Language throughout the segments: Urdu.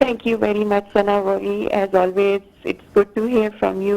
Thank you very much, Sana Wali. As always, it's good to hear from you.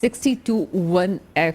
62(1)(f,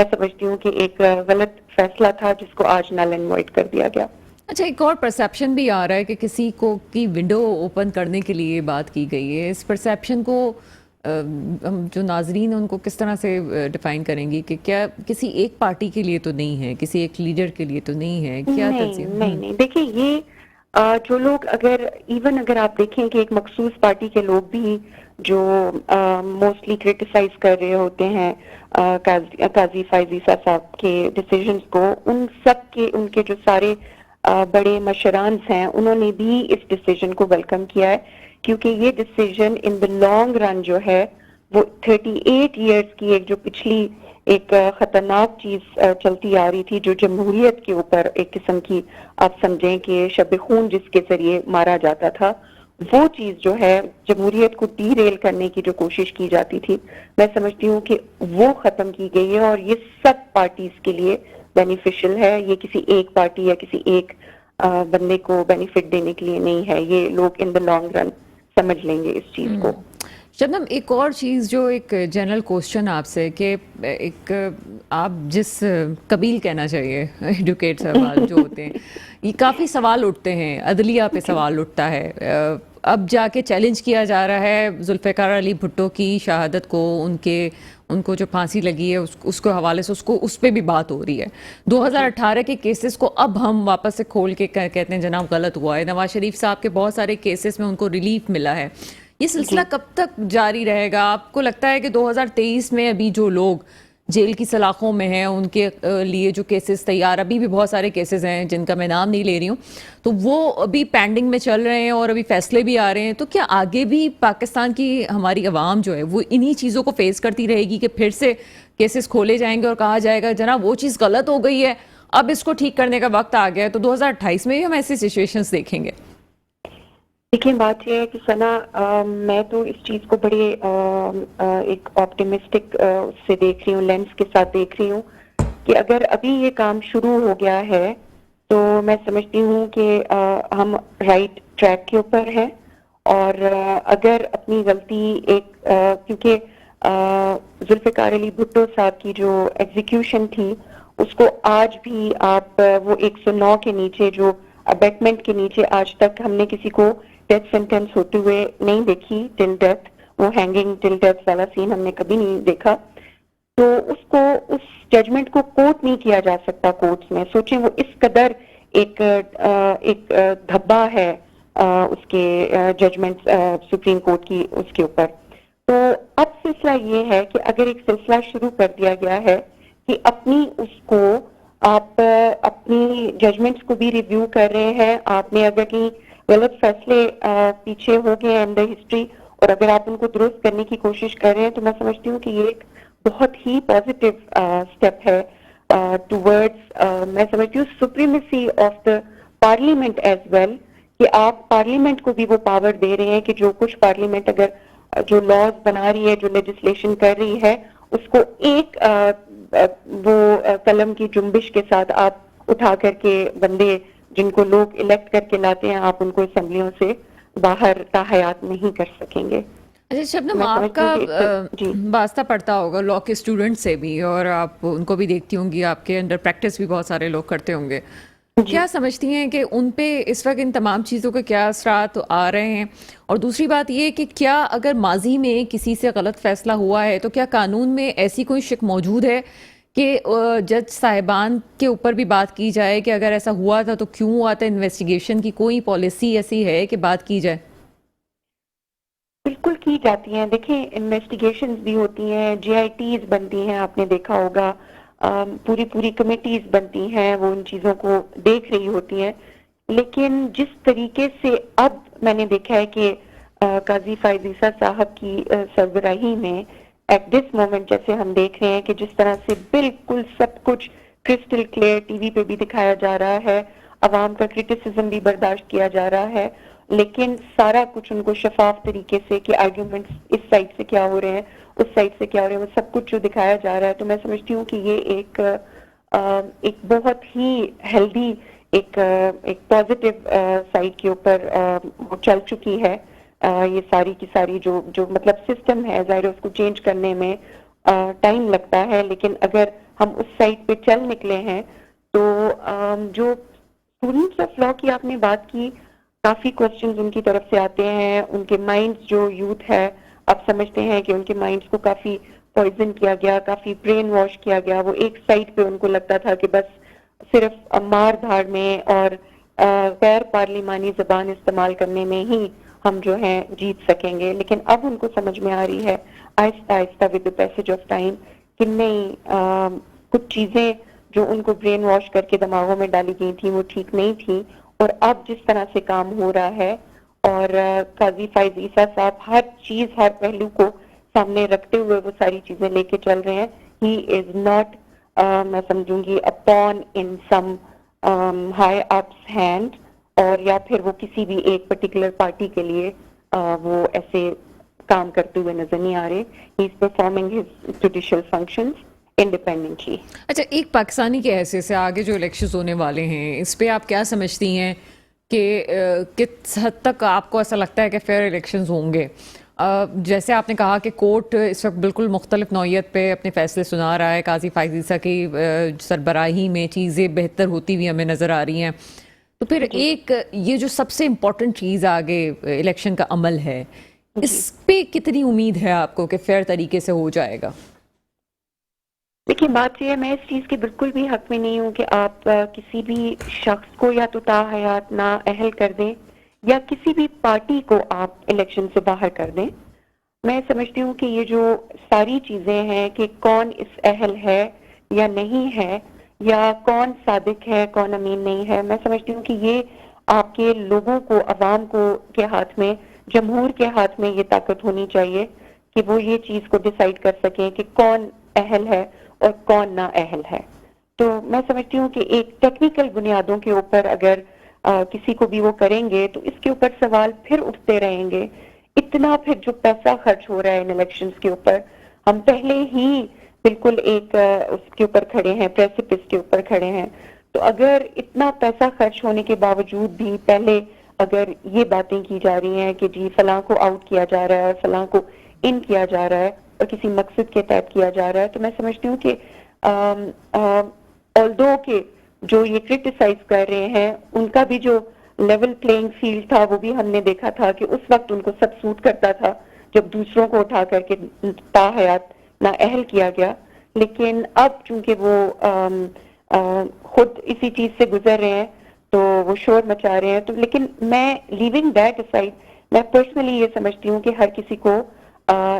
میں سمجھتی ہوں کہ ایک غلط فیصلہ تھا جس کو آج نل اینڈ وائڈ کر دیا گیا. اچھا، ایک اور پرسیپشن بھی آ رہا ہے کہ کسی کو کی ونڈو اوپن کرنے کے لیے بات کی گئی ہے. اس پرسیپشن کو جو ناظرین ان کو کس طرح سے ڈیفائن کریں گی کہ کیا کسی ایک پارٹی کے لیے تو نہیں ہے، کسی ایک لیڈر کے لیے تو نہیں ہے، کیا ترجیح؟ نہیں دیکھیں، یہ جو لوگ اگر آپ دیکھیں کہ ایک مخصوص پارٹی کے لوگ بھی جو موسٹلی کرٹیسائز کر رہے ہوتے ہیں قاضی فائز عیسیٰ صاحب کے ڈیسیژنز کو، ان کے جو سارے بڑے مشرانز ہیں انہوں نے بھی اس ڈیسیژن کو ویلکم کیا ہے، کیونکہ یہ decision in the long run جو ہے وہ 38 ایئرز کی ایک جو پچھلی ایک خطرناک چیز چلتی آ رہی تھی جو جمہوریت کے اوپر ایک قسم کی آپ سمجھیں کہ شب خون جس کے ذریعے مارا جاتا تھا، وہ چیز جو ہے جمہوریت کو ڈی ریل کرنے کی جو کوشش کی جاتی تھی، میں سمجھتی ہوں کہ وہ ختم کی گئی ہے اور یہ سب پارٹیز کے لیے بینیفیشل ہے. یہ کسی ایک پارٹی یا کسی ایک بندے کو بینیفٹ دینے کے لیے نہیں ہے. یہ لوگ ان دا لانگ رن سمجھ لیں گے اس چیز کو. شبنم، ایک اور چیز جو ایک جنرل کوسچن آپ سے کہ ایک آپ جس قبیل کہنا چاہیے ایڈوکیٹ سوال جو ہوتے ہیں، یہ کافی سوال اٹھتے ہیں، عدلیہ پہ سوال اٹھتا ہے. اب جا کے چیلنج کیا جا رہا ہے ذوالفقار علی بھٹو کی شہادت کو، ان کو جو پھانسی لگی ہے اس کے حوالے سے اس پہ بھی بات ہو رہی ہے. 2018 کے کیسز کو اب ہم واپس سے کھول کے کہتے ہیں جناب غلط ہوا ہے. نواز شریف صاحب کے بہت سارے کیسز میں ان کو ریلیف ملا ہے. یہ سلسلہ کب تک جاری رہے گا؟ آپ کو لگتا ہے کہ 2023 میں ابھی جو لوگ جیل کی سلاخوں میں ہیں ان کے لیے جو کیسز تیار، ابھی بھی بہت سارے کیسز ہیں جن کا میں نام نہیں لے رہی ہوں، تو وہ ابھی پینڈنگ میں چل رہے ہیں اور ابھی فیصلے بھی آ رہے ہیں، تو کیا آگے بھی پاکستان کی ہماری عوام جو ہے وہ انہی چیزوں کو فیس کرتی رہے گی کہ پھر سے کیسز کھولے جائیں گے اور کہا جائے گا جناب وہ چیز غلط ہو گئی ہے، اب اس کو ٹھیک کرنے کا وقت آ گیا ہے؟ تو 2028 میں بھی ہم ایسی سچویشنز دیکھیں گے؟ دیکھیں، بات یہ ہے کہ ثنا، میں تو اس چیز کو بڑے ایک آپٹیمسٹک سے دیکھ رہی ہوں، لینس کے ساتھ دیکھ رہی ہوں کہ اگر ابھی یہ کام شروع ہو گیا ہے تو میں سمجھتی ہوں کہ ہم رائٹ ٹریک کے اوپر ہیں. اور اگر اپنی غلطی کیونکہ ذوالفقار علی بھٹو صاحب کی جو ایگزیکیوشن تھی اس کو آج بھی آپ وہ 109 کے نیچے جو ابیٹمنٹ کے نیچے آج تک ہم نے کسی کو ڈیتھ سینٹینس ہوتے ہوئے نہیں دیکھی ٹل ڈیتھ، وہ ہینگنگ ٹل ڈیتھ والا سین ہم نے کبھی نہیں دیکھا. تو اس ججمنٹ کو کوٹ نہیں کیا جا سکتا کورٹس میں. سوچیں وہ اس قدر ایک دھبا ہے اس کے ججمنٹ سپریم کورٹ کی اس کے اوپر. تو اب سلسلہ یہ ہے کہ اگر ایک سلسلہ شروع کر دیا گیا ہے کہ آپ اپنی ججمنٹس کو بھی ریویو کر رہے ہیں، آپ نے اگر کہیں غلط فیصلے پیچھے ہو گئے ان دا ہسٹری اور اگر آپ ان کو درست کرنے کی کوشش کر رہے ہیں، تو میں سمجھتی ہوں کہ یہ ایک بہت ہی پازیٹیو اسٹیپ ہے ٹورڈز میں سمجھتی ہوں supremacy of the parliament as well, کہ آپ پارلیمنٹ کو بھی وہ پاور دے رہے ہیں کہ جو کچھ پارلیمنٹ اگر جو لاز بنا رہی ہے، جو لیجسلیشن کر رہی ہے، اس کو ایک وہ قلم کی جنبش کے ساتھ آپ اٹھا کر کے بندے جن کو لوگ الیکٹ کر کے لاتے ہیں، آپ ان کو اسمبلیوں سے باہر تاحیات نہیں کر سکیں گے. اچھا شبنم، آپ کا واسطہ پڑتا ہوگا لاء کے اسٹوڈنٹ سے بھی، اور آپ ان کو بھی دیکھتی ہوں گی، آپ کے انڈر پریکٹس بھی بہت سارے لوگ کرتے ہوں گے. کیا سمجھتی ہیں کہ ان پہ اس وقت ان تمام چیزوں کے کیا اثرات آ رہے ہیں؟ اور دوسری بات یہ کہ کیا اگر ماضی میں کسی سے غلط فیصلہ ہوا ہے تو کیا قانون میں ایسی کوئی شک موجود ہے کہ جج صاحبان کے اوپر بھی بات کی جائے کہ اگر ایسا ہوا تھا تو کیوں ہوا تھا؟ انویسٹیگیشن کی کوئی پالیسی ایسی ہے کہ بات کی جائے؟ بالکل کی جاتی ہیں. دیکھیں، انویسٹیگیشنز بھی ہوتی ہیں، جی آئی ٹیز بنتی ہیں، آپ نے دیکھا ہوگا پوری کمیٹیز بنتی ہیں، وہ ان چیزوں کو دیکھ رہی ہوتی ہیں. لیکن جس طریقے سے اب میں نے دیکھا ہے کہ قاضی فائز عیسیٰ صاحب کی سربراہی میں ایٹ دس مومنٹ جیسے ہم دیکھ رہے ہیں کہ جس طرح سے بالکل سب کچھ کرسٹل کلیئر ٹی وی پہ بھی دکھایا جا رہا ہے، عوام کا کرٹیسزم بھی برداشت کیا جا رہا ہے، لیکن سارا کچھ ان کو شفاف طریقے سے کہ آرگیومنٹس اس سائڈ سے کیا ہو رہے ہیں، اس سائڈ سے کیا ہو رہے ہیں، وہ سب کچھ جو دکھایا جا رہا ہے. تو میں سمجھتی ہوں کہ یہ ایک بہت ہی ہیلدی ایک پازیٹیو سائڈ کے اوپر وہ چل چکی ہے. یہ ساری کی ساری جو مطلب سسٹم ہے، ظاہر ہے اس کو چینج کرنے میں ٹائم لگتا ہے، لیکن اگر ہم اس سائٹ پہ چل نکلے ہیں. تو جو اسٹوڈنٹس آف لا کی آپ نے بات کی, کافی کوشچنز ان کی طرف سے آتے ہیں. ان کے مائنڈز, جو یوتھ ہے, آپ سمجھتے ہیں کہ ان کے مائنڈز کو کافی پوائزن کیا گیا, کافی برین واش کیا گیا. وہ ایک سائٹ پہ ان کو لگتا تھا کہ بس صرف مار دھاڑ میں اور غیر پارلیمانی زبان استعمال کرنے میں ہی ہم جو ہیں جیت سکیں گے. لیکن اب ان کو سمجھ میں آ رہی ہے آہستہ آہستہ with the passage of time کہ نہیں, کچھ چیزیں جو ان کو برین واش کر کے دماغوں میں ڈالی گئی تھیں وہ ٹھیک نہیں تھیں. اور اب جس طرح سے کام ہو رہا ہے, اور قاضی فائز عیسیٰ صاحب ہر چیز, ہر پہلو کو سامنے رکھتے ہوئے وہ ساری چیزیں لے کے چل رہے ہیں. ہی از ناٹ, میں سمجھوں گی, upon in some high ups hand, اور یا پھر وہ کسی بھی ایک پرٹیکولر پارٹی کے لیے وہ ایسے کام کرتے ہوئے نظر نہیں آ رہے. He is performing his judicial functions independently. اچھا, ایک پاکستانی کے حیثیت سے آگے جو الیکشنز ہونے والے ہیں, اس پہ آپ کیا سمجھتی ہیں کہ کس حد تک آپ کو ایسا لگتا ہے کہ فیئر الیکشنز ہوں گے؟ جیسے آپ نے کہا کہ کورٹ اس وقت بالکل مختلف نوعیت پہ اپنے فیصلے سنا رہا ہے, قاضی فائز عیسیٰ کی سربراہی میں چیزیں بہتر ہوتی ہوئی ہمیں نظر آ رہی ہیں. تو پھر ایک یہ جو سب سے امپورٹنٹ چیز آگے الیکشن کا عمل ہے, اس پہ کتنی امید ہے آپ کو کہ فیئر طریقے سے ہو جائے گا؟ دیکھیے, بات یہ ہے, میں اس چیز کے بالکل بھی حق میں نہیں ہوں کہ آپ کسی بھی شخص کو یا تو تاحیات نا اہل کر دیں یا کسی بھی پارٹی کو آپ الیکشن سے باہر کر دیں. میں سمجھتی ہوں کہ یہ جو ساری چیزیں ہیں کہ کون اس اہل ہے یا نہیں ہے, یا کون صادق ہے کون امین نہیں ہے, میں سمجھتی ہوں کہ یہ آپ کے لوگوں کو, عوام کو کے ہاتھ میں, جمہور کے ہاتھ میں یہ طاقت ہونی چاہیے کہ وہ یہ چیز کو ڈیسائیڈ کر سکیں کہ کون اہل ہے اور کون نا اہل ہے. تو میں سمجھتی ہوں کہ ایک ٹیکنیکل بنیادوں کے اوپر اگر کسی کو بھی وہ کریں گے تو اس کے اوپر سوال پھر اٹھتے رہیں گے. اتنا پھر جو پیسہ خرچ ہو رہا ہے ان الیکشنز کے اوپر, ہم پہلے ہی بالکل ایک اس کے اوپر کھڑے ہیں, پریسیپس کے اوپر کھڑے ہیں. تو اگر اتنا پیسہ خرچ ہونے کے باوجود بھی پہلے اگر یہ باتیں کی جا رہی ہیں کہ جی فلاں کو آؤٹ کیا جا رہا ہے اور فلاں کو ان کیا جا رہا ہے اور کسی مقصد کے تحت کیا جا رہا ہے, تو میں سمجھتی ہوں کہ although کہ جو یہ کرٹیسائز کر رہے ہیں ان کا بھی جو لیول پلینگ فیلڈ تھا وہ بھی ہم نے دیکھا تھا کہ اس وقت ان کو سب سوٹ کرتا تھا جب دوسروں کو اٹھا کر کے تاحیات نا اہل کیا گیا. لیکن اب چونکہ وہ خود اسی چیز سے گزر رہے ہیں تو وہ شور مچا رہے ہیں. تو لیکن میں لیونگ دیٹ اسائڈ, میں پرسنلی یہ سمجھتی ہوں کہ ہر کسی کو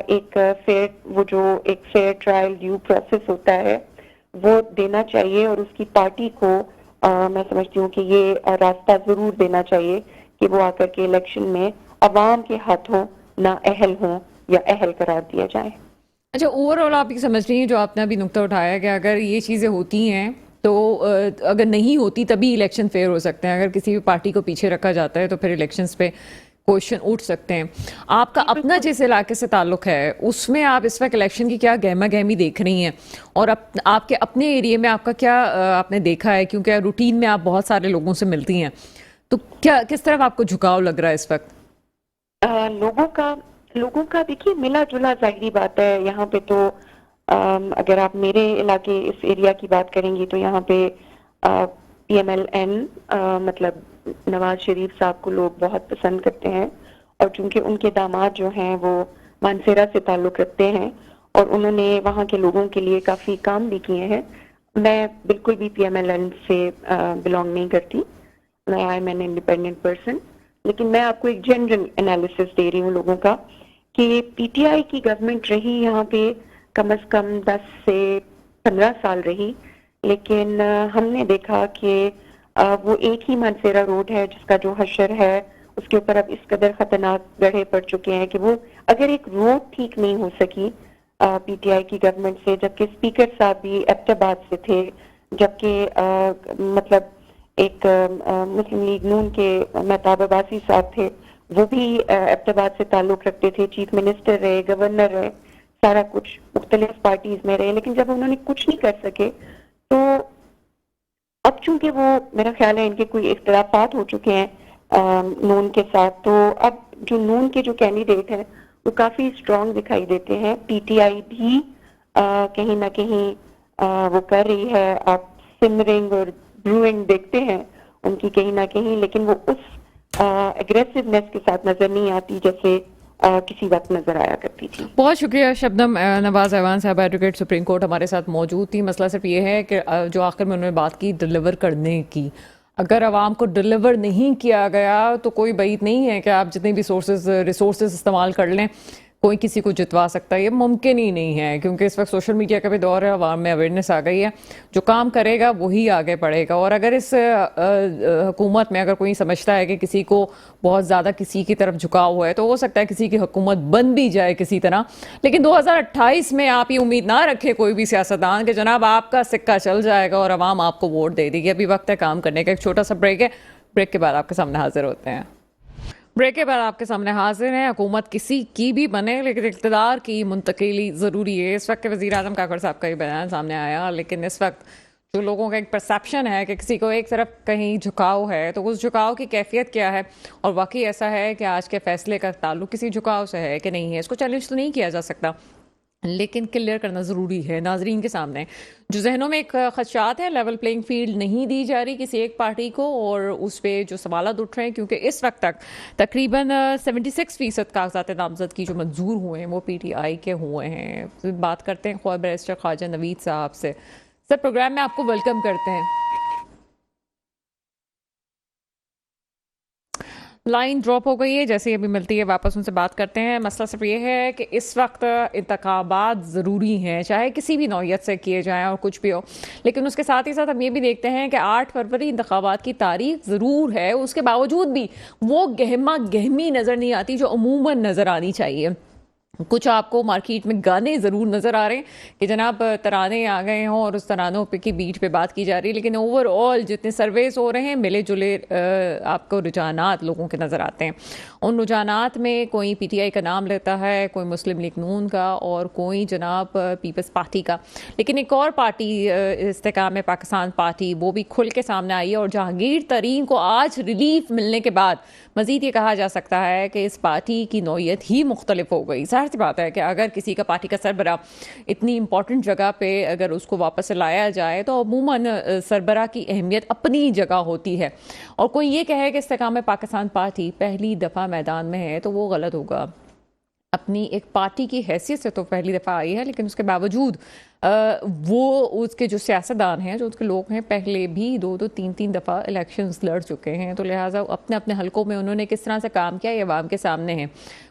ایک فیئر, وہ جو ایک فیئر ٹرائل ڈیو پروسیس ہوتا ہے وہ دینا چاہیے, اور اس کی پارٹی کو میں سمجھتی ہوں کہ یہ راستہ ضرور دینا چاہیے کہ وہ آ کر کے الیکشن میں عوام کے ہاتھوں نہ اہل ہوں یا اہل قرار دیا جائے. اچھا, اوور آل آپ یہ سمجھ رہی ہیں جو آپ نے ابھی نقطہ اٹھایا کہ اگر یہ چیزیں ہوتی ہیں تو اگر نہیں ہوتی تبھی الیکشن فیئر ہو سکتے ہیں, اگر کسی بھی پارٹی کو پیچھے رکھا جاتا ہے تو پھر الیکشنز پہ کوشچن اٹھ سکتے ہیں. آپ کا اپنا جس علاقے سے تعلق ہے اس میں آپ اس وقت الیکشن کی کیا گہما گہمی دیکھ رہی ہیں, اور آپ کے اپنے ایریے میں آپ کا کیا آپ نے دیکھا ہے, کیونکہ روٹین میں آپ بہت سارے لوگوں سے ملتی ہیں, تو کیا کس طرف آپ کو جھکاؤ لگ رہا ہے اس وقت؟ لوگوں کا دیکھیے ملا جلا ظاہری بات ہے. یہاں پہ تو اگر آپ میرے علاقے اس ایریا کی بات کریں گی تو یہاں پہ پی ایم ایل این مطلب نواز شریف صاحب کو لوگ بہت پسند کرتے ہیں, اور چونکہ ان کے داماد جو ہیں وہ مانسیرا سے تعلق رکھتے ہیں اور انہوں نے وہاں کے لوگوں کے لیے کافی کام بھی کیے ہیں. میں بالکل بھی پی ایم ایل این سے بلانگ نہیں کرتی, میں I am an independent person. لیکن میں آپ کو ایک جنرل انالیسس دے رہی ہوں لوگوں کا کہ پی ٹی آئی کی گورنمنٹ رہی یہاں پہ کم از کم 10 سے 15 سال رہی, لیکن ہم نے دیکھا کہ وہ ایک ہی مانسیرا روڈ ہے جس کا جو حشر ہے اس کے اوپر اب اس قدر خطرناک گڑھے پڑ چکے ہیں کہ وہ اگر ایک روڈ ٹھیک نہیں ہو سکی پی ٹی آئی کی گورنمنٹ سے, جبکہ اسپیکر صاحب بھی ایبٹ آباد سے تھے, جبکہ مطلب ایک مسلم لیگ نون کے مہتاب عباسی صاحب تھے, وہ بھی ایبٹ آباد سے تعلق رکھتے تھے, چیف منسٹر رہے, گورنر رہے, سارا کچھ مختلف پارٹیز میں رہے, لیکن جب انہوں نے کچھ نہیں کر سکے تو اب چونکہ وہ میرا خیال ہے ان کے کوئی اختلافات ہو چکے ہیں نون کے ساتھ, تو اب جو نون کے جو کینڈیڈیٹ ہیں وہ کافی اسٹرانگ دکھائی دیتے ہیں. پی ٹی آئی بھی کہیں نہ کہیں وہ کر رہی ہے. آپ سمرنگ اور بروئنگ دیکھتے ہیں ان کی کہیں نہ کہیں, لیکن وہ اس اگریسونیس کے ساتھ نظر نہیں آتی جیسے کسی وقت نظر آیا کرتی تھی. بہت شکریہ شبنم. نواز ایوان صاحب ایڈوکیٹ سپریم کورٹ ہمارے ساتھ موجود تھی. مسئلہ صرف یہ ہے کہ جو آخر میں انہوں نے بات کی ڈلیور کرنے کی, اگر عوام کو ڈلیور نہیں کیا گیا تو کوئی بعید نہیں ہے کہ آپ جتنے بھی ریسورسز استعمال کر لیں, کوئی کسی کو جتوا سکتا ہے. یہ ممکن ہی نہیں ہے کیونکہ اس وقت سوشل میڈیا کا بھی دور ہے, عوام میں اویئرنیس آ گئی ہے. جو کام کرے گا وہی آگے بڑھے گا. اور اگر اس حکومت میں اگر کوئی سمجھتا ہے کہ کسی کو بہت زیادہ کسی کی طرف جھکاؤ ہوا ہے تو ہو سکتا ہے کسی کی حکومت بن بھی جائے کسی طرح, لیکن 2028 میں آپ یہ امید نہ رکھے کوئی بھی سیاستدان کہ جناب آپ کا سکہ چل جائے گا اور عوام آپ کو ووٹ دے دے گی. ابھی وقت ہے کام کرنے کا. ایک چھوٹا سا بریک ہے, بریک کے بعد آپ کے سامنے حاضر ہوتے ہیں. بریک کے بعد آپ کے سامنے حاضر ہیں. حکومت کسی کی بھی بنے لیکن اقتدار کی منتقلی ضروری ہے. اس وقت وزیر اعظم کاکڑ صاحب کا یہ بیان سامنے آیا, لیکن اس وقت جو لوگوں کا ایک پرسیپشن ہے کہ کسی کو ایک طرف کہیں جھکاؤ ہے تو اس جھکاؤ کی کیفیت کیا ہے, اور واقعی ایسا ہے کہ آج کے فیصلے کا تعلق کسی جھکاؤ سے ہے کہ نہیں ہے, اس کو چیلنج تو نہیں کیا جا سکتا لیکن کلیئر کرنا ضروری ہے ناظرین کے سامنے. جو ذہنوں میں ایک خدشات ہیں, لیول پلینگ فیلڈ نہیں دی جا رہی کسی ایک پارٹی کو, اور اس پہ جو سوالات اٹھ رہے ہیں کیونکہ اس وقت تک تقریباً 76% کاغذات نامزد کی جو منظور ہوئے ہیں وہ پی ٹی آئی کے ہوئے ہیں. بات کرتے ہیں خواہ بیرسٹر خواجہ نوید صاحب سے. سر پروگرام میں آپ کو ویلکم کرتے ہیں. لائن ڈراپ ہو گئی ہے, جیسے ابھی ملتی ہے واپس ان سے بات کرتے ہیں. مسئلہ صرف یہ ہے کہ اس وقت انتخابات ضروری ہیں, چاہے کسی بھی نوعیت سے کیے جائیں اور کچھ بھی ہو, لیکن اس کے ساتھ ہی ساتھ ہم یہ بھی دیکھتے ہیں کہ 8 فروری انتخابات کی تاریخ ضرور ہے, اس کے باوجود بھی وہ گہما گہمی نظر نہیں آتی جو عموماً نظر آنی چاہیے. کچھ آپ کو مارکیٹ میں گانے ضرور نظر آ رہے ہیں کہ جناب ترانے آ گئے ہوں اور اس ترانوں پہ کی بیٹ پہ بات کی جا رہی ہے, لیکن اوور آل جتنے سرویز ہو رہے ہیں ملے جلے آپ کو رجحانات لوگوں کے نظر آتے ہیں. ان رجحانات میں کوئی پی ٹی آئی کا نام لیتا ہے, کوئی مسلم لیگ نون کا, اور کوئی جناب پیپلز پارٹی کا, لیکن ایک اور پارٹی استحکام پاکستان پارٹی وہ بھی کھل کے سامنے آئی ہے. اور جہانگیر ترین کو آج ریلیف ملنے کے بعد مزید یہ کہا جا سکتا ہے کہ اس پارٹی کی نوعیت ہی مختلف ہو گئی. ظاہر سی بات ہے کہ اگر کسی کا پارٹی کا سربراہ اتنی امپورٹنٹ جگہ پہ اگر اس کو واپس سے لایا جائے تو عموماً سربراہ کی اہمیت اپنی جگہ ہوتی ہے, اور کوئی یہ کہے کہ استحکام پاکستان پارٹی پہلی دفعہ میدان میں ہے تو وہ غلط ہوگا. اپنی ایک پارٹی کی حیثیت سے تو پہلی دفعہ آئی ہے, لیکن اس کے باوجود وہ اس کے جو سیاستدان ہیں, جو اس کے لوگ ہیں, پہلے بھی 2-3 دفعہ الیکشنز لڑ چکے ہیں, تو لہٰذا اپنے اپنے حلقوں میں انہوں نے کس طرح سے کام کیا یہ عوام کے سامنے ہیں.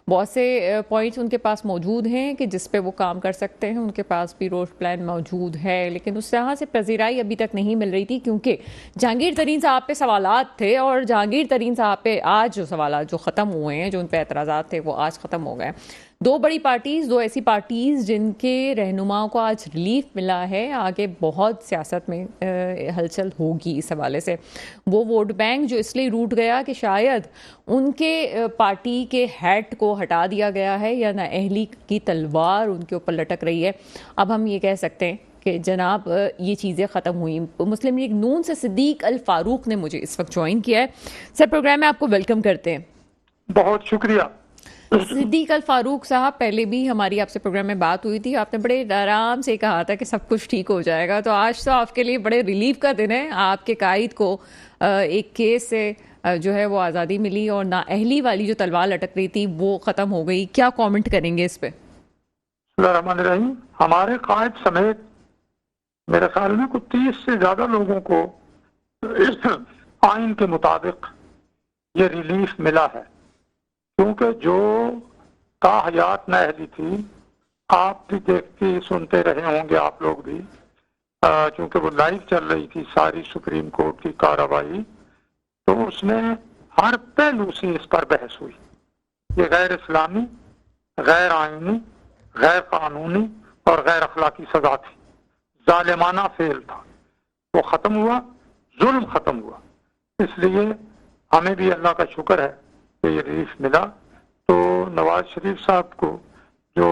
بہت سے پوائنٹس ان کے پاس موجود ہیں کہ جس پہ وہ کام کر سکتے ہیں, ان کے پاس بھی روڈ پلان موجود ہے, لیکن اس طرح سے پذیرائی ابھی تک نہیں مل رہی تھی کیونکہ جہانگیر ترین صاحب پہ سوالات تھے, اور جہانگیر ترین صاحب پہ آج جو سوالات جو ختم ہوئے ہیں, جو ان پہ اعتراضات تھے وہ آج ختم ہو گئے. 2 بڑی پارٹیز, 2 ایسی پارٹیز جن کے رہنماؤں کو آج ریلیف ملا ہے, آگے بہت سیاست میں ہلچل ہوگی اس حوالے سے. وہ ووٹ بینک جو اس لیے روٹ گیا کہ شاید ان کے پارٹی کے ہیڈ کو ہٹا دیا گیا ہے یا نااہلی کی تلوار ان کے اوپر لٹک رہی ہے. اب ہم یہ کہہ سکتے ہیں کہ جناب یہ چیزیں ختم ہوئیں. مسلم لیگ نون سے صدیق الفاروق نے مجھے اس وقت جوائن کیا ہے. سر پروگرام میں آپ کو ویلکم کرتے ہیں. بہت شکریہ. صدیق الفاروق صاحب, پہلے بھی ہماری آپ سے پروگرام میں بات ہوئی تھی, آپ نے بڑے آرام سے کہا تھا کہ سب کچھ ٹھیک ہو جائے گا, تو آج تو آپ کے لیے بڑے ریلیف کا دن ہے. آپ کے قائد کو ایک کیس سے جو ہے وہ آزادی ملی اور نااہلی والی جو تلوار لٹک رہی تھی وہ ختم ہو گئی. کیا کامنٹ کریں گے اس پہ؟ بسم اللہ الرحمن الرحیم. ہمارے قائد سمیت میرے خیال میں کچھ 30 سے زیادہ لوگوں کو آئین کے مطابق یہ ریلیف ملا ہے, کیونکہ جو تا حیات نااہلی تھی, آپ بھی دیکھتی سنتے رہے ہوں گے آپ لوگ بھی, چونکہ وہ لائیو چل رہی تھی ساری سپریم کورٹ کی کارروائی, تو اس میں ہر پہلو سے اس پر بحث ہوئی. یہ غیر اسلامی, غیر آئینی, غیر قانونی اور غیر اخلاقی سزا تھی, ظالمانہ فعل تھا. وہ ختم ہوا, ظلم ختم ہوا. اس لیے ہمیں بھی اللہ کا شکر ہے کہ یہ ریلیف ملا. تو نواز شریف صاحب کو جو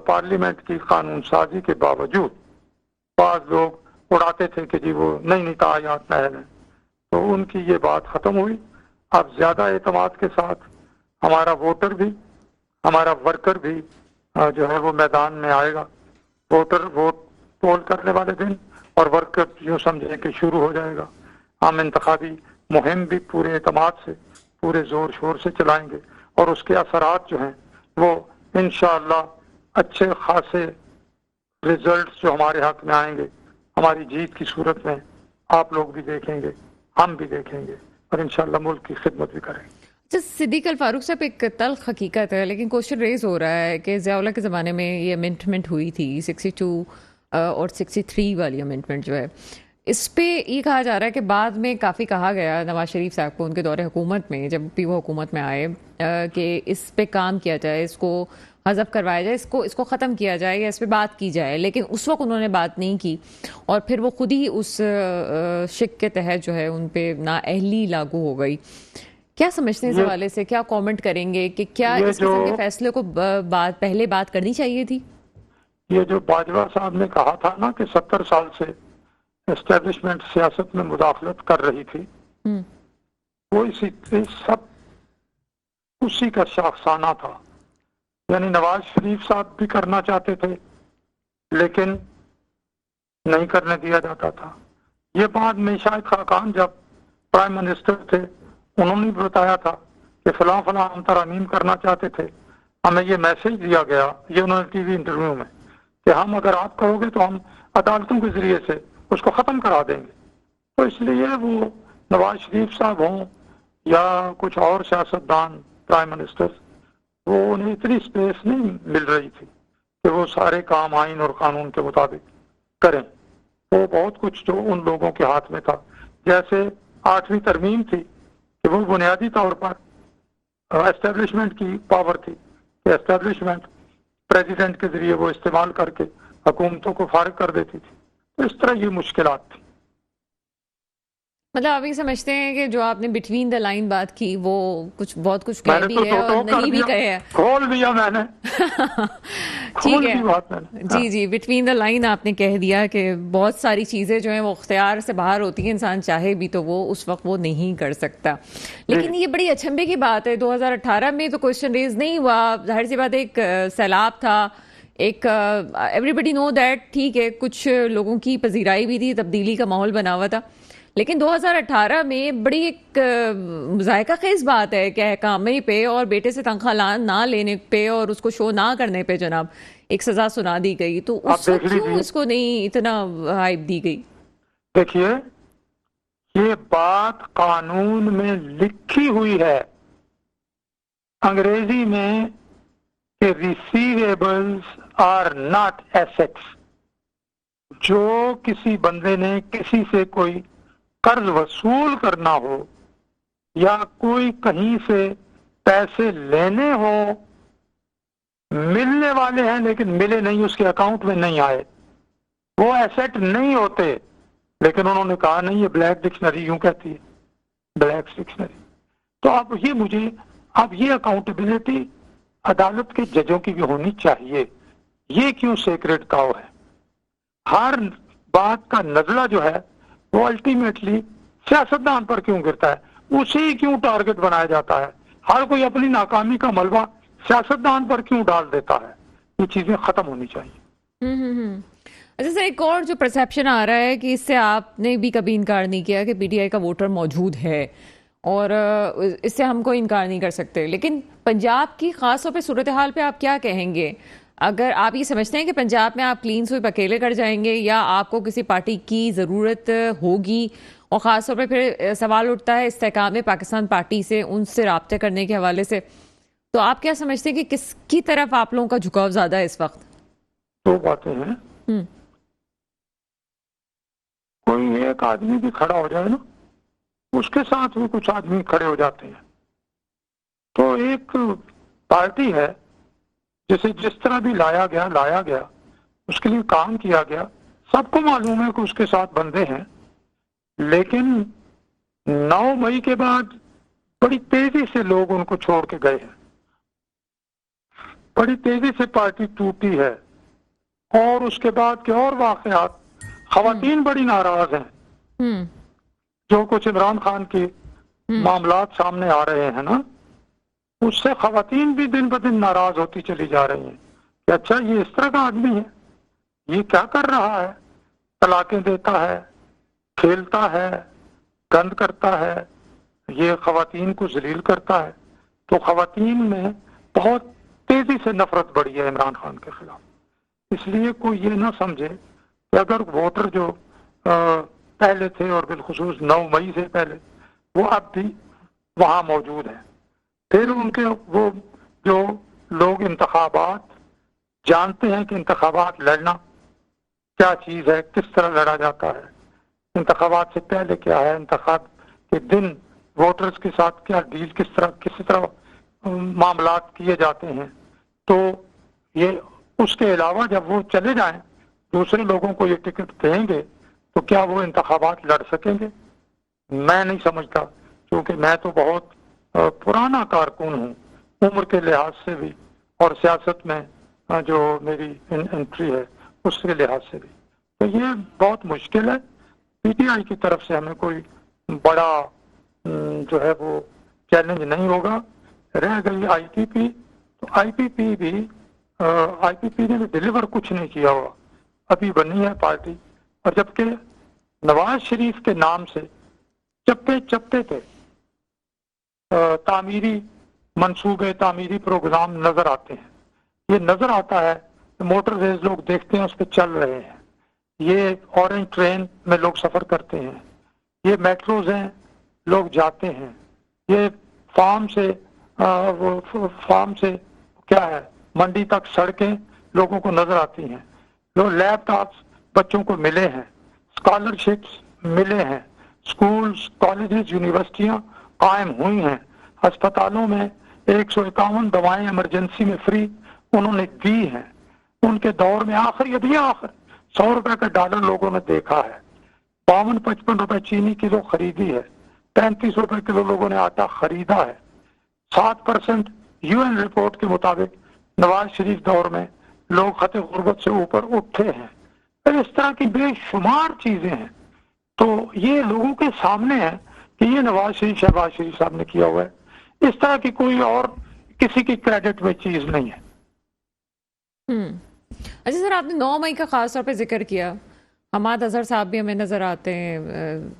پارلیمنٹ کی قانون سازی کے باوجود بعض لوگ اڑاتے تھے کہ جی وہ نہیں تعینات نہ ہے, تو ان کی یہ بات ختم ہوئی. اب زیادہ اعتماد کے ساتھ ہمارا ووٹر بھی, ہمارا ورکر بھی جو ہے وہ میدان میں آئے گا. ووٹر ووٹ پول کرنے والے دن اور ورک یوں سمجھیں کہ شروع ہو جائے گا. ہم انتخابی مہم بھی پورے اعتماد سے پورے زور شور سے چلائیں گے اور اس کے اثرات جو ہیں وہ انشاءاللہ اچھے خاصے ریزلٹس جو ہمارے حق میں آئیں گے ہماری جیت کی صورت میں آپ لوگ بھی دیکھیں گے, ہم بھی دیکھیں گے اور انشاءاللہ ملک کی خدمت بھی کریں گے. صدیق الفاروق صاحب, ایک تلخ حقیقت ہے لیکن کوشچن ریز ہو رہا ہے کہ ضیاء اللہ کے زمانے میں یہ امینڈمنٹ ہوئی تھی 62 اور 63 والی امینڈمنٹ جو ہے, اس پہ یہ کہا جا رہا ہے کہ بعد میں کافی کہا گیا نواز شریف صاحب کو ان کے دور حکومت میں, جب بھی وہ حکومت میں آئے, کہ اس پہ کام کیا جائے, اس کو حذف کروایا جائے, اس کو ختم کیا جائے یا اس پہ بات کی جائے. لیکن اس وقت انہوں نے بات نہیں کی اور پھر وہ خود ہی اس شک کے تحت جو ہے ان پہ نااہلی لاگو ہو گئی. کیا سمجھتے ہیں اس حوالے سے, کیا کامنٹ کریں گے کہ کیا اس قسم کے فیصلے کو پہلے بات کرنی چاہیے تھی؟ یہ جو باجوہ صاحب نے کہا تھا نا کہ 70 سال سے اسٹیبلشمنٹ سیاست میں مداخلت کر رہی تھی, وہ اسی کا شاخسانہ تھا. یعنی نواز شریف صاحب بھی کرنا چاہتے تھے لیکن نہیں کرنے دیا جاتا تھا. یہ بات میں شاہد خاقان جب پرائم منسٹر تھے انہوں نے بتایا تھا کہ فلاں فلاں ہم ترامیم کرنا چاہتے تھے, ہمیں یہ میسج دیا گیا, یہ انہوں نے ٹی وی انٹرویو میں, کہ ہم اگر آپ کرو گے تو ہم عدالتوں کے ذریعے سے اس کو ختم کرا دیں گے. تو اس لیے وہ نواز شریف صاحب ہوں یا کچھ اور سیاستدان پرائم منسٹر, وہ انہیں اتنی سپیس نہیں مل رہی تھی کہ وہ سارے کام آئین اور قانون کے مطابق کریں. وہ بہت کچھ جو ان لوگوں کے ہاتھ میں تھا, جیسے 8ویں ترمیم تھی کہ وہ بنیادی طور پر اسٹیبلشمنٹ کی پاور تھی کہ اسٹیبلشمنٹ پریزیڈنٹ کے ذریعے وہ استعمال کر کے حکومتوں کو فارغ کر دیتی تھی. تو اس طرح یہ مشکلات تھی. مطلب آپ یہ سمجھتے ہیں کہ جو آپ نے بٹوین دا لائن بات کی وہ بہت کچھ کہہ بھی ہے اور نہیں بھی کہے ہے, کھول دیا میں نے, ٹھیک ہے جی, بٹوین دا لائن آپ نے کہہ دیا کہ بہت ساری چیزیں جو ہیں وہ اختیار سے باہر ہوتی ہیں, انسان چاہے بھی تو وہ اس وقت وہ نہیں کر سکتا. لیکن یہ بڑی اچنبے کی بات ہے, 2018 میں تو کوشچن ریز نہیں ہوا, ظاہر سی بات ایک سیلاب تھا, ایک ایوری بڈی نو دیٹ, ٹھیک ہے کچھ لوگوں کی پذیرائی بھی تھی, تبدیلی کا ماحول بنا ہوا تھا. لیکن 2018 میں بڑی ایک ذائقہ خیز بات ہے کہ احکامے پہ اور بیٹے سے تنخواہ نہ لینے پہ اور اس کو شو نہ کرنے پہ جناب ایک سزا سنا دی گئی. تو اس وقت کیوں اس کو نہیں اتنا ہائپ دی گئی؟ دیکھیے یہ بات قانون میں لکھی ہوئی ہے انگریزی میں کہ ریسیویبلز آر ناٹ ایسیٹس. جو کسی بندے نے کسی سے کوئی قرض وصول کرنا ہو یا کوئی کہیں سے پیسے لینے ہو, ملنے والے ہیں لیکن ملے نہیں, اس کے اکاؤنٹ میں نہیں آئے, وہ ایسیٹ نہیں ہوتے. لیکن انہوں نے کہا نہیں, یہ بلیک ڈکشنری یوں کہتی ہے, بلیک ڈکشنری. تو اب یہ اکاؤنٹیبلٹی عدالت کے ججوں کی بھی ہونی چاہیے. یہ کیوں سیکریٹ کاؤ ہے؟ ہر بات کا نزلہ جو ہے وہ الٹیمیٹلی سیاستدان پر کیوں گرتا ہے, اسی کیوں ٹارگٹ بنایا جاتا ہے؟ ہر کوئی اپنی ناکامی کا ملبہ سیاستدان پر کیوں ڈال دیتا ہے؟ یہ چیزیں ختم ہونی چاہیے. اچھا سر, ایک اور جو پرسیپشن آ رہا ہے کہ اس سے آپ نے بھی کبھی انکار نہیں کیا کہ پی ٹی آئی کا ووٹر موجود ہے اور اس سے ہم کو انکار نہیں کر سکتے, لیکن پنجاب کی خاص طور پہ صورتحال پہ آپ کیا کہیں گے؟ اگر آپ یہ سمجھتے ہیں کہ پنجاب میں آپ کلین سویپ اکیلے کر جائیں گے یا آپ کو کسی پارٹی کی ضرورت ہوگی, اور خاص طور پہ پھر سوال اٹھتا ہے استحکام پاکستان پارٹی سے, ان سے رابطے کرنے کے حوالے سے, تو آپ کیا سمجھتے ہیں کہ کس کی طرف آپ لوگوں کا جھکاؤ زیادہ ہے اس وقت؟ دو باتیں ہیں. کوئی ایک آدمی بھی کھڑا ہو جائے نا, اس کے ساتھ بھی کچھ آدمی کھڑے ہو جاتے ہیں. تو ایک پارٹی ہے جسے جس طرح بھی لایا گیا, اس کے لیے کام کیا گیا, سب کو معلوم ہے کہ اس کے ساتھ بندے ہیں. لیکن 9 مئی کے بعد بڑی تیزی سے لوگ ان کو چھوڑ کے گئے ہیں, بڑی تیزی سے پارٹی ٹوٹی ہے. اور اس کے بعد کے اور واقعات, خواتین بڑی ناراض ہیں. جو کچھ عمران خان کے معاملات سامنے آ رہے ہیں نا, اس سے خواتین بھی دن بدن ناراض ہوتی چلی جا رہی ہیں کہ اچھا یہ اس طرح کا آدمی ہے, یہ کیا کر رہا ہے؟ طلاقیں دیتا ہے، کھیلتا ہے، گند کرتا ہے، یہ خواتین کو ذلیل کرتا ہے. تو خواتین میں بہت تیزی سے نفرت بڑھی ہے عمران خان کے خلاف. اس لیے کوئی یہ نہ سمجھے کہ اگر ووٹر جو پہلے تھے اور بالخصوص 9 مئی سے پہلے وہ اب بھی وہاں موجود ہیں. پھر ان کے وہ جو لوگ انتخابات جانتے ہیں کہ انتخابات لڑنا کیا چیز ہے، کس طرح لڑا جاتا ہے، انتخابات سے پہلے کیا ہے، انتخاب کے دن ووٹرز کے ساتھ کیا ڈیل، کس طرح معاملات کیے جاتے ہیں. تو یہ اس کے علاوہ جب وہ چلے جائیں دوسرے لوگوں کو یہ ٹکٹ دیں گے تو کیا وہ انتخابات لڑ سکیں گے؟ میں نہیں سمجھتا، کیونکہ میں تو بہت پرانا کارکن ہوں عمر کے لحاظ سے بھی اور سیاست میں جو میری انٹری ہے اس کے لحاظ سے بھی. تو یہ بہت مشکل ہے. پی ٹی آئی کی طرف سے ہمیں کوئی بڑا جو ہے وہ چیلنج نہیں ہوگا. رہ گئی آئی پی پی، تو آئی پی پی نے بھی ڈیلیور کچھ نہیں کیا ہوا، ابھی بنی ہے پارٹی. اور جبکہ نواز شریف کے نام سے چپے چپے پہ تعمیری منصوبے، تعمیری پروگرام نظر آتے ہیں. یہ نظر آتا ہے کہ موٹر ویز لوگ دیکھتے ہیں اس پہ چل رہے ہیں، یہ اورنج ٹرین میں لوگ سفر کرتے ہیں، یہ میٹروز ہیں لوگ جاتے ہیں، یہ فارم سے کیا ہے منڈی تک سڑکیں لوگوں کو نظر آتی ہیں. لوگ لیپ ٹاپس بچوں کو ملے ہیں، اسکالرشپس ملے ہیں، سکولز، کالجز، یونیورسٹیاں قائم ہوئی ہیں، ہسپتالوں میں 151 دوائیں ایمرجنسی میں فری انہوں نے دی ہیں. ان کے دور میں آخر 100 روپے کا ڈالر لوگوں نے دیکھا ہے، 52-55 روپے چینی کلو خریدی ہے، 35 روپے کلو لوگوں نے آٹا خریدا ہے. 7% UN رپورٹ کے مطابق نواز شریف دور میں لوگ خط غربت سے اوپر اٹھے ہیں. اس طرح کی بے شمار چیزیں ہیں. تو یہ لوگوں کے سامنے ہے کہ یہ نواز شریف، شہباز شریف صاحب نے کیا ہوا ہے. اس طرح کی کوئی اور کسی کی کریڈٹ میں چیز نہیں ہے. اچھا سر، آپ نے 9 مئی کا خاص طور پہ ذکر کیا. حماد اظہر صاحب بھی ہمیں نظر آتے ہیں،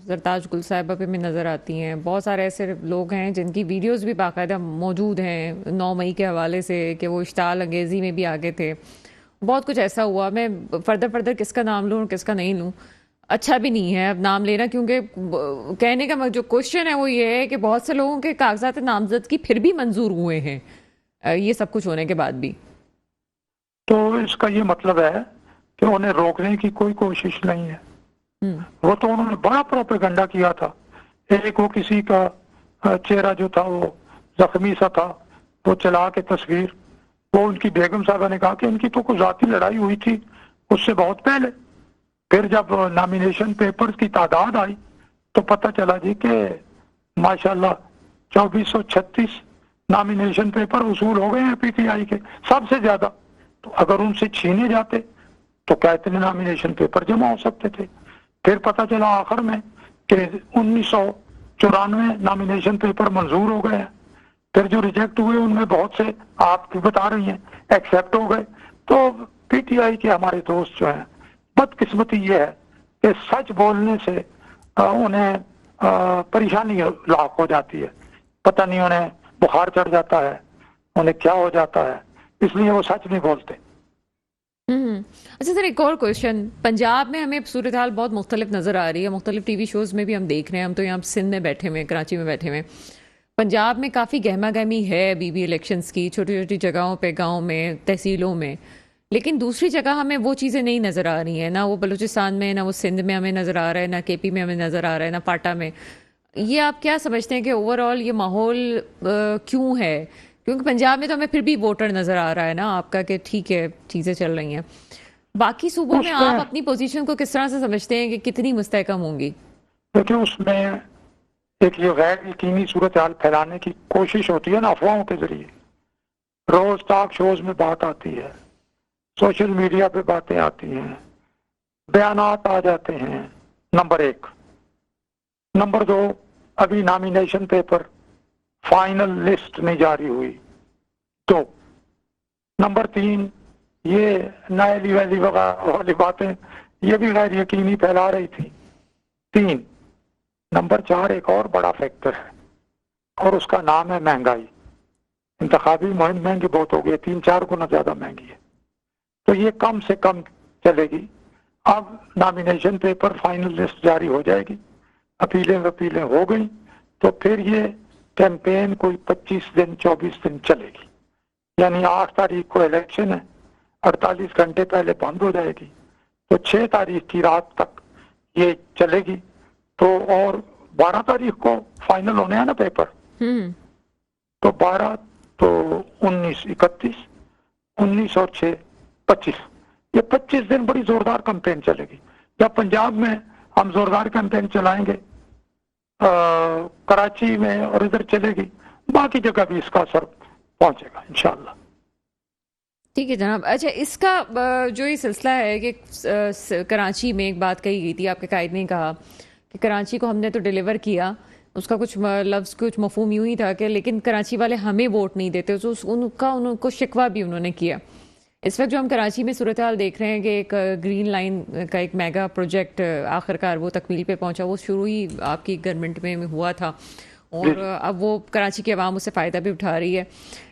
زرتاج گل صاحبہ پہ بھی نظر آتی ہیں، بہت سارے ایسے لوگ ہیں جن کی ویڈیوز بھی باقاعدہ موجود ہیں 9 مئی کے حوالے سے کہ وہ اشتعال انگیزی میں بھی آگے تھے. بہت کچھ ایسا ہوا. میں فردر کس کا نام لوں اور کس کا نہیں لوں، اچھا بھی نہیں ہے اب نام لینا، کیونکہ کہنے کا جو کوشچن ہے وہ یہ ہے کہ بہت سے لوگوں کے کاغذات نامزدگی پھر بھی منظور ہوئے ہیں یہ سب کچھ ہونے کے بعد بھی. تو اس کا یہ مطلب ہے کہ انہیں روکنے کی کوئی کوشش نہیں ہے. وہ تو انہوں نے بڑا پروپیگنڈا کیا تھا. ایک وہ کسی کا چہرہ جو تھا وہ زخمی سا تھا، وہ چلا کے تصویر، وہ ان کی بیگم صاحبہ نے کہا کہ ان کی تو کوئی ذاتی لڑائی ہوئی تھی اس سے بہت پہلے. پھر جب نامینیشن پیپرز کی تعداد آئی تو پتہ چلا جی کہ ماشاءاللہ 2436 نامینیشن پیپر وصول ہو گئے ہیں پی ٹی آئی کے، سب سے زیادہ. تو اگر ان سے چھینے جاتے تو کیا اتنے نامینیشن پیپر جمع ہو سکتے تھے؟ پھر پتہ چلا آخر میں کہ 1994 نامینیشن پیپر منظور ہو گئے ہیں. پھر جو ریجیکٹ ہوئے ان میں بہت سے آپ بھی بتا رہی ہیں ایکسیپٹ ہو گئے. تو پی ٹی آئی کے ہمارے دوست جو ہیں، بدقسمتی یہ ہے کہ سچ بولنے سے انہیں پریشانی لاحق ہو جاتی ہے. پتہ نہیں انہیں بخار چڑھ جاتا ہے، انہیں کیا ہو جاتا ہے، اس لیے وہ سچ نہیں بولتے. اچھا سر، ایک اور کوشچن. پنجاب میں ہمیں صورتحال بہت مختلف نظر آ رہی ہے، مختلف ٹی وی شوز میں بھی ہم دیکھ رہے ہیں. ہم تو یہاں سندھ میں بیٹھے ہوئے، کراچی میں بیٹھے ہوئے. پنجاب میں کافی گہما گہمی ہے ابھی بھی الیکشنز کی، چھوٹی چھوٹی جگہوں پہ، گاؤں میں، تحصیلوں میں. لیکن دوسری جگہ ہمیں وہ چیزیں نہیں نظر آ رہی ہیں، نہ وہ بلوچستان میں، نہ وہ سندھ میں ہمیں نظر آ رہا ہے، نہ کے پی میں ہمیں نظر آ رہا ہے، نہ پاٹا میں. یہ آپ کیا سمجھتے ہیں کہ اوور آل یہ ماحول کیوں ہے؟ کیونکہ پنجاب میں تو ہمیں پھر بھی ووٹر نظر آ رہا ہے نا آپ کا کہ ٹھیک ہے چیزیں چل رہی ہیں. باقی صوبوں میں آپ اپنی پوزیشن کو کس طرح سے سمجھتے ہیں کہ کتنی مستحکم ہوں گی؟ دیکھیں اس میں ایک یہ غیر یقینی صورتحال پھیلانے کی کوشش ہوتی ہے نا افواہوں کے ذریعے. روز ٹاک شوز میں بات آتی ہے، سوشل میڈیا پہ باتیں آتی ہیں، بیانات آ جاتے ہیں. نمبر 1. نمبر 2، ابھی نامینیشن پیپر فائنل لسٹ نہیں جاری ہوئی. 2. نمبر 3، یہ نائلی ویلی وغیرہ والی باتیں یہ بھی غیر یقینی پھیلا رہی تھی. 3 نمبر 4 ایک اور بڑا فیکٹر ہے اور اس کا نام ہے مہنگائی. انتخابی مہم مہنگی بہت ہو گئی, 3-4 گنا زیادہ مہنگی ہے. تو یہ کم سے کم چلے گی. اب نامینیشن پیپر فائنل لسٹ جاری ہو جائے گی, اپیلیں ہو گئی, تو پھر یہ کیمپین کوئی 25 دن 24 دن چلے گی. یعنی 8 تاریخ کو الیکشن ہے, 48 گھنٹے پہلے بند ہو جائے گی, تو 6 تاریخ کی رات تک یہ چلے گی. تو اور 12 تاریخ کو فائنل ہونے ہیں نا پیپر, تو 12 تو 19 31 19 اور 6 25, یہ 25 دن بڑی زوردار کمپین چلے گی. جب پنجاب میں ہم زوردار کمپین چلائیں گے, کراچی میں اور ادھر چلے گی, باقی جگہ بھی اس کا اثر پہنچے گا انشاءاللہ. ٹھیک ہے جناب. اچھا, اس کا جو یہ سلسلہ ہے کہ کراچی میں ایک بات کہی گئی تھی, آپ کے قائد نے کہا کہ کراچی کو ہم نے تو ڈیلیور کیا, اس کا کچھ لفظ کچھ مفہوم یوں ہی تھا کہ لیکن کراچی والے ہمیں ووٹ نہیں دیتے, تو ان کو شکوہ بھی انہوں نے کیا. اس وقت جو ہم کراچی میں صورتحال دیکھ رہے ہیں کہ ایک گرین لائن کا ایک میگا پروجیکٹ آخرکار وہ تکمیل پہ پہنچا, وہ شروع ہی آپ کی گورنمنٹ میں ہوا تھا اور اب وہ کراچی کی عوام اس سے فائدہ بھی اٹھا رہی ہے.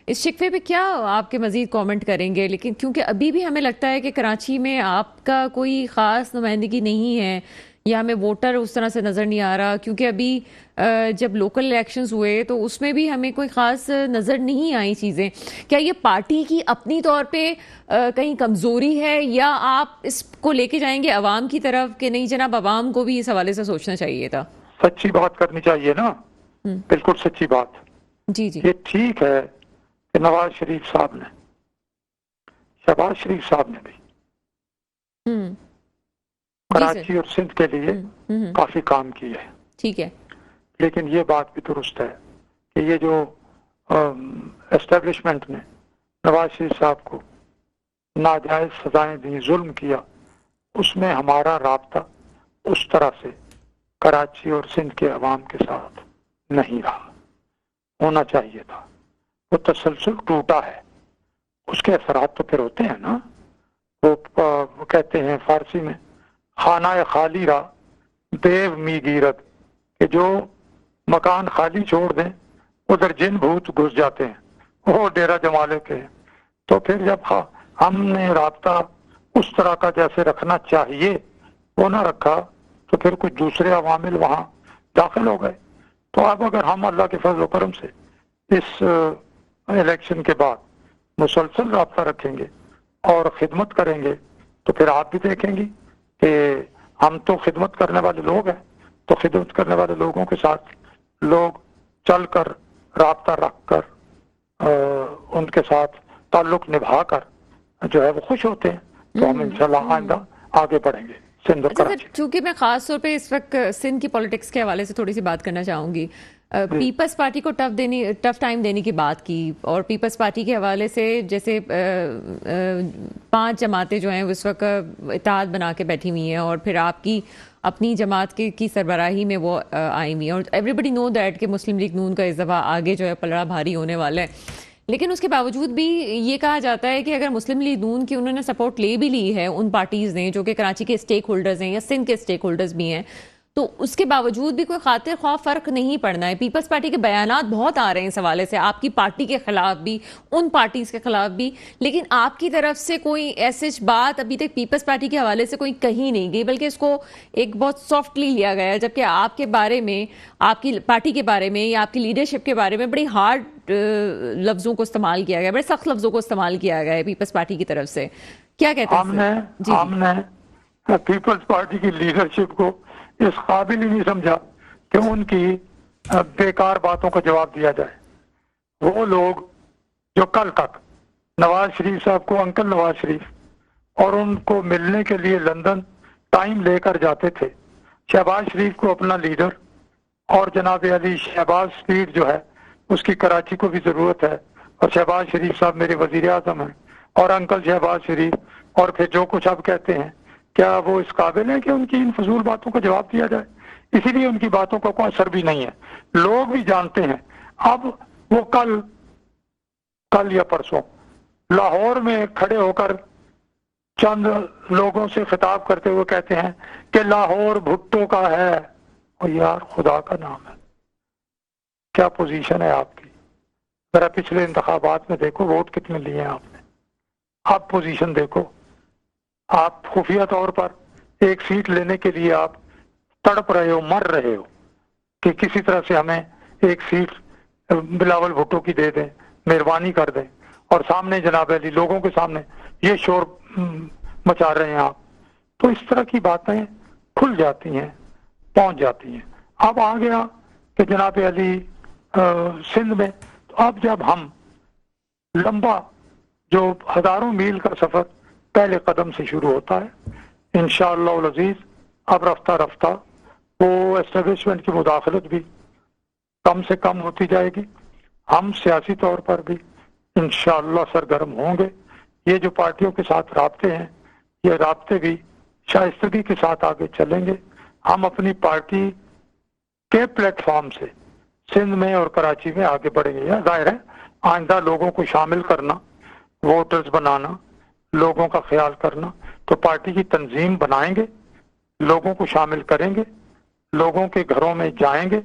اس شکوے پہ کیا آپ کے مزید کامنٹ کریں گے؟ لیکن کیونکہ ابھی بھی ہمیں لگتا ہے کہ کراچی میں آپ کا کوئی خاص نمائندگی نہیں ہے, یا ہمیں ووٹر اس طرح سے نظر نہیں آ رہا, کیونکہ ابھی جب لوکل الیکشنز ہوئے تو اس میں بھی ہمیں کوئی خاص نظر نہیں آئی چیزیں. کیا یہ پارٹی کی اپنی طور پہ کہیں کمزوری ہے, یا آپ اس کو لے کے جائیں گے عوام کی طرف کہ نہیں جناب عوام کو بھی اس حوالے سے سوچنا چاہیے تھا؟ سچی بات کرنی چاہیے نا, بالکل سچی بات. جی جی, یہ ٹھیک ہے کہ نواز شریف صاحب نے, شہباز شریف صاحب نے بھی کراچی اور سندھ کے لیے کافی کام کیا ہے, ٹھیک ہے, لیکن یہ بات بھی درست ہے کہ یہ جو اسٹیبلشمنٹ نے نواز شریف صاحب کو ناجائز سزائیں دی, ظلم کیا, اس میں ہمارا رابطہ اس طرح سے کراچی اور سندھ کے عوام کے ساتھ نہیں رہا, ہونا چاہیے تھا. وہ تسلسل ٹوٹا ہے, اس کے اثرات تو پھر ہوتے ہیں نا. وہ کہتے ہیں فارسی میں خانہ خالی را دیو می گیرت, کہ جو مکان خالی چھوڑ دیں ادھر جن بھوت گھس جاتے ہیں, وہ ڈیرہ جما لیتے ہیں. تو پھر جب ہم نے رابطہ اس طرح کا جیسے رکھنا چاہیے وہ نہ رکھا, تو پھر کچھ دوسرے عوامل وہاں داخل ہو گئے. تو اب اگر ہم اللہ کے فضل و کرم سے اس الیکشن کے بعد مسلسل رابطہ رکھیں گے اور خدمت کریں گے, تو پھر آپ بھی دیکھیں گی کہ ہم تو خدمت کرنے والے لوگ ہیں, تو خدمت کرنے والے لوگوں کے ساتھ لوگ چل کر رابطہ رکھ کر ان کے ساتھ تعلق نبھا کر جو ہے وہ خوش ہوتے ہیں. تو ہم انشاءاللہ آئندہ آگے بڑھیں گے سندھ اور کراچی. چونکہ میں خاص طور پہ اس وقت سندھ کی پولیٹکس کے حوالے سے تھوڑی سی بات کرنا چاہوں گی. پیپلز پارٹی کو ٹف ٹائم دینے کی بات کی, اور پیپلز پارٹی کے حوالے سے جیسے 5 جماعتیں جو ہیں اس وقت اتحاد بنا کے بیٹھی ہوئی ہیں, اور پھر آپ کی اپنی جماعت کی سربراہی میں وہ آئی ہوئی ہیں, اور ایوری بڈی نو دیٹ کہ مسلم لیگ نون کا اس دفعہ آگے جو ہے پلڑا بھاری ہونے والا ہے. لیکن اس کے باوجود بھی یہ کہا جاتا ہے کہ اگر مسلم لیگ نون کی انہوں نے سپورٹ لے بھی لی ہے ان پارٹیز نے جو کہ کراچی کے اسٹیک ہولڈرز ہیں یا سندھ کے اسٹیک ہولڈرز بھی ہیں, تو اس کے باوجود بھی کوئی خاطر خواہ فرق نہیں پڑنا ہے. پیپلز پارٹی کے بیانات بہت آ رہے ہیں اس حوالے سے, آپ کی پارٹی کے خلاف بھی, ان پارٹیز کے خلاف بھی, لیکن آپ کی طرف سے کوئی ایسی بات ابھی تک پیپلز پارٹی کے حوالے سے کوئی کہی نہیں گئی, بلکہ اس کو ایک بہت سافٹلی لیا گیا ہے. جبکہ آپ کے بارے میں, آپ کی پارٹی کے بارے میں یا آپ کی لیڈرشپ کے بارے میں بڑی ہارڈ لفظوں کو استعمال کیا گیا, بڑے سخت لفظوں کو استعمال کیا گیا ہے پیپلز پارٹی کی طرف سے. کیا کہتے ہیں؟ ہم نے پیپلز پارٹی کی لیڈرشپ کو اس قابل ہی نہیں سمجھا کہ ان کی بیکار باتوں کا جواب دیا جائے. وہ لوگ جو کل تک نواز شریف صاحب کو, انکل نواز شریف, اور ان کو ملنے کے لیے لندن ٹائم لے کر جاتے تھے, شہباز شریف کو اپنا لیڈر, اور جناب علی شہباز سپیڈ جو ہے اس کی کراچی کو بھی ضرورت ہے, اور شہباز شریف صاحب میرے وزیر اعظم ہیں, اور انکل شہباز شریف, اور پھر جو کچھ اب کہتے ہیں, کیا وہ اس قابل ہے کہ ان کی ان فضول باتوں کا جواب دیا جائے؟ اسی لیے ان کی باتوں کا کوئی اثر بھی نہیں ہے, لوگ بھی جانتے ہیں. اب وہ کل یا پرسوں لاہور میں کھڑے ہو کر چند لوگوں سے خطاب کرتے ہوئے کہتے ہیں کہ لاہور بھٹو کا ہے، اور یار خدا کا نام ہے کیا پوزیشن ہے آپ کی؟ ذرا پچھلے انتخابات میں دیکھو ووٹ کتنے لیے ہیں آپ نے، آپ پوزیشن دیکھو، آپ خفیہ طور پر ایک سیٹ لینے کے لیے آپ تڑپ رہے ہو، مر رہے ہو کہ کسی طرح سے ہمیں ایک سیٹ بلاول بھٹو کی دے دیں، مہربانی کر دیں، اور سامنے جناب علی لوگوں کے سامنے یہ شور مچا رہے ہیں آپ. تو اس طرح کی باتیں کھل جاتی ہیں، پہنچ جاتی ہیں. اب آ گیا کہ جناب علی سندھ میں، تو اب جب ہم لمبا جو ہزاروں میل کا سفر پہلے قدم سے شروع ہوتا ہے انشاءاللہ العزیز، اب رفتہ رفتہ وہ اسٹیبلشمنٹ کی مداخلت بھی کم سے کم ہوتی جائے گی. ہم سیاسی طور پر بھی انشاءاللہ سرگرم ہوں گے. یہ جو پارٹیوں کے ساتھ رابطے ہیں، یہ رابطے بھی شائستگی کے ساتھ آگے چلیں گے. ہم اپنی پارٹی کے پلیٹ فارم سے سندھ میں اور کراچی میں آگے بڑھیں گے. ظاہر ہے آئندہ لوگوں کو شامل کرنا، ووٹرز بنانا، لوگوں کا خیال کرنا، تو پارٹی کی تنظیم بنائیں گے، لوگوں کو شامل کریں گے، لوگوں کے گھروں میں جائیں گے،